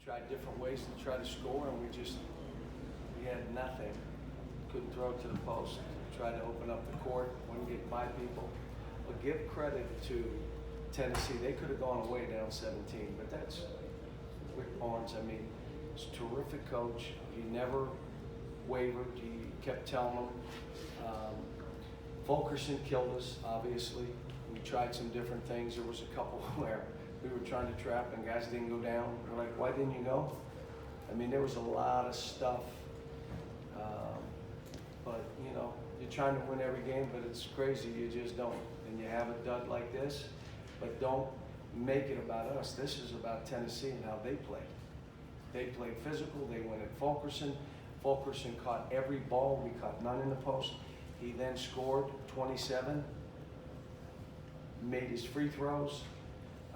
tried different ways to try to score, and we had nothing. Couldn't throw it to the post. Tried to open up the court, wouldn't get by people. But give credit to Tennessee. They could have gone away down 17, but that's Rick Barnes. I mean, he's a terrific coach. He never wavered. He kept telling them. Fulkerson killed us, obviously. We tried some different things. There was a couple where we were trying to trap and guys didn't go down. We're like, why didn't you go? I mean, there was a lot of stuff. But, you know, you're trying to win every game, but it's crazy. You just don't. And you have a dud like this, but don't make it about us. This is about Tennessee and how they played. They played physical. They went at Fulkerson. Fulkerson caught every ball. We caught none in the post. He then scored 27, made his free throws,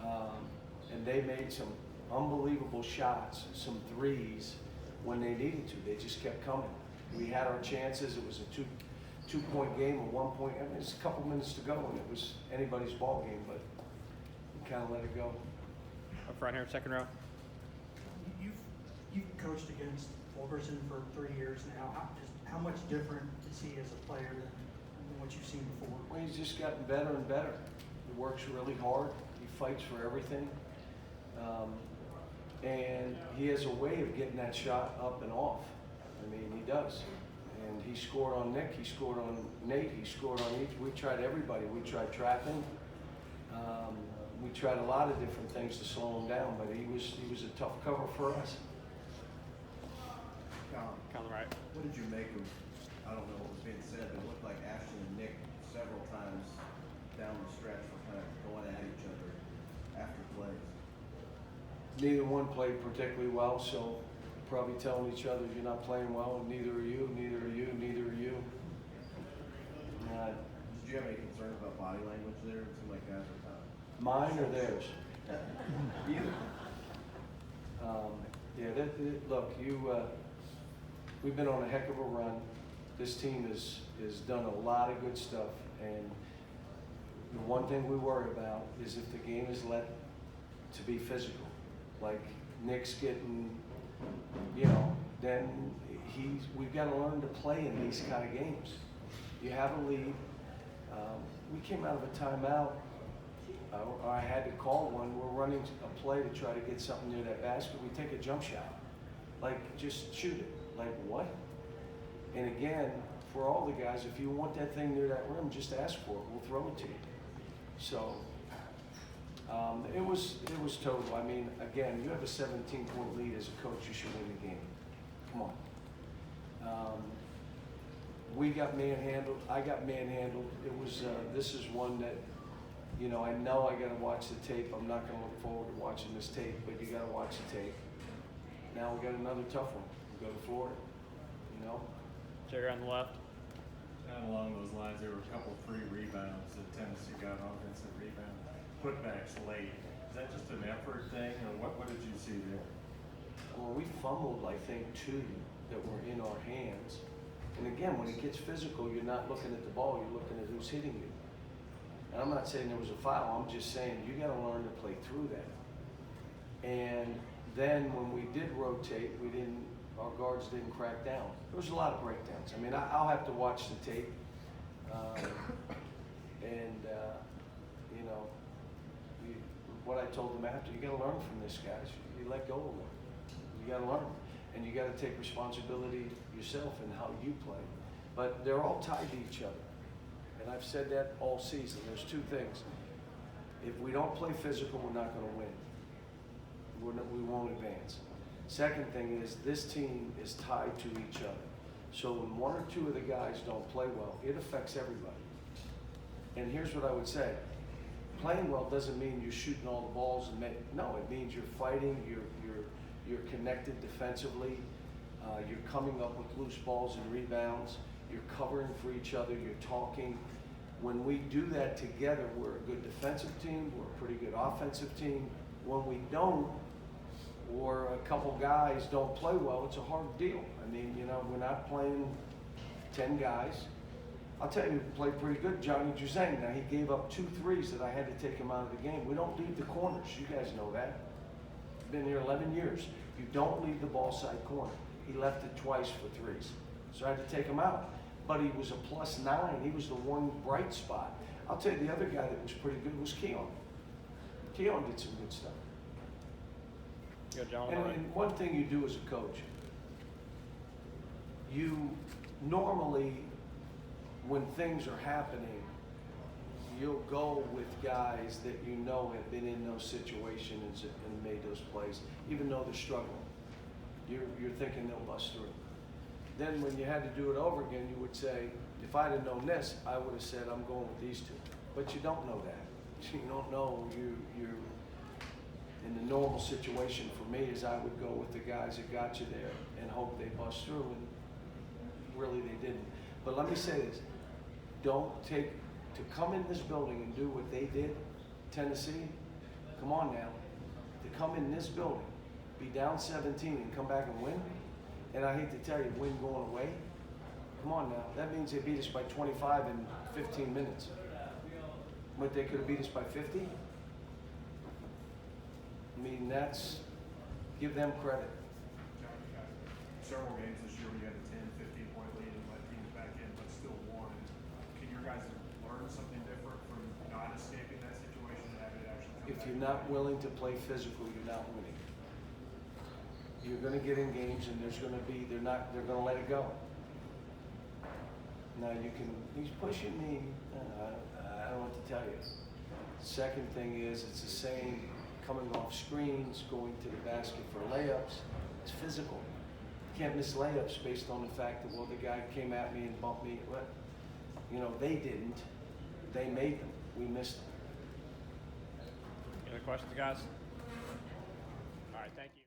and they made some unbelievable shots, some threes when they needed to. They just kept coming. We had our chances. It was a two-point game or 1 point. I mean, it's a couple minutes to go, and it was anybody's ball game, but we kind of let it go. Up front here, second row. You've coached against Fulkerson for 3 years now. How much different is he as a player than what you've seen before? Well, he's just gotten better and better. He works really hard. He fights for everything. And he has a way of getting that shot up and off. I mean, he does. And he scored on Nick. He scored on Nate. He scored on each. We tried everybody. We tried trapping. We tried a lot of different things to slow him down, but he was a tough cover for us. Colin, right. What did you make of, I don't know what was being said, but it looked like Ashton and Nick several times down the stretch were kind of going at each other after plays. Neither one played particularly well, so probably telling each other, you're not playing well, and neither are you, neither are you, neither are you. Did you have any concern about body language there? It seemed like guys were kind of... Mine or theirs? Either. Look, we've been on a heck of a run. This team has done a lot of good stuff, and the one thing we worry about is if the game is let to be physical, like Nick's getting, then we've got to learn to play in these kind of games. You have a lead. We came out of a timeout. I had to call one. We're running a play to try to get something near that basket. We take a jump shot. Like, just shoot it. Like, what? And again, for all the guys, if you want that thing near that rim, just ask for it. We'll throw it to you. So, it was total. I mean, again, you have a 17-point lead as a coach, you should win the game. Come on. We got manhandled. I got manhandled. It was, this is one that, I know I got to watch the tape. I'm not going to look forward to watching this tape, but you got to watch the tape. Now we got another tough one. We go to Florida, Jerry on the left. Kind of along those lines, there were a couple free rebounds that Tennessee got, offensive rebound putbacks late. Is that just an effort thing, or what did you see there? Well, we fumbled, I think, 2 that were in our hands. And again, when it gets physical, you're not looking at the ball, you're looking at who's hitting you. And I'm not saying there was a foul, I'm just saying you got to learn to play through that. And then when we did rotate, our guards didn't crack down. There was a lot of breakdowns. I mean, I'll have to watch the tape. What I told them after, you got to learn from this, guys. You let go of them. You got to learn. And you got to take responsibility yourself in how you play. But they're all tied to each other. And I've said that all season. There's 2 things. If we don't play physical, we're not going to win. We won't advance. Second thing is this team is tied to each other. So when 1 or 2 of the guys don't play well, it affects everybody. And here's what I would say. Playing well doesn't mean you're shooting all the balls no, it means you're fighting, you're connected defensively, you're coming up with loose balls and rebounds, you're covering for each other, you're talking. When we do that together, we're a good defensive team, we're a pretty good offensive team. When we don't, or a couple guys don't play well, it's a hard deal. I mean, we're not playing 10 guys. I'll tell you who played pretty good, Johnny Juzang. Now, he gave up 2 threes that I had to take him out of the game. We don't leave the corners. You guys know that. been here 11 years. You don't leave the ball side corner. He left it twice for threes. So I had to take him out. But he was a +9. He was the one bright spot. I'll tell you, the other guy that was pretty good was Keon. Keon did some good stuff. You got John on the right. And one thing you do as a coach, you normally, when things are happening, you'll go with guys that you know have been in those situations and made those plays, even though they're struggling. You're thinking they'll bust through. Then when you had to do it over again, you would say, if I'd have known this, I would have said, I'm going with these two. But you don't know that. You don't know. You're in the normal situation for me is I would go with the guys that got you there and hope they bust through, and really they didn't. But let me say this, to come in this building and do what they did, Tennessee, come on now, to come in this building, be down 17 and come back and win, and I hate to tell you, win going away, come on now, that means they beat us by 25 in 15 minutes. But they could have beat us by 50? I mean, give them credit. Several games this year where you had a 10, 15-point lead and let teams back in, but still won. Can your guys learn something different from not escaping that situation and having it actually come If back? you're not willing to play physical, you're not winning. You're gonna get in games and they're gonna let it go. Now he's pushing me, I don't know what to tell you. Second thing is, it's the same coming off screens, going to the basket for layups. It's physical. You can't miss layups based on the fact that, well, the guy came at me and bumped me. What? You know, they didn't. They made them. We missed them. Any other questions, guys? All right, thank you.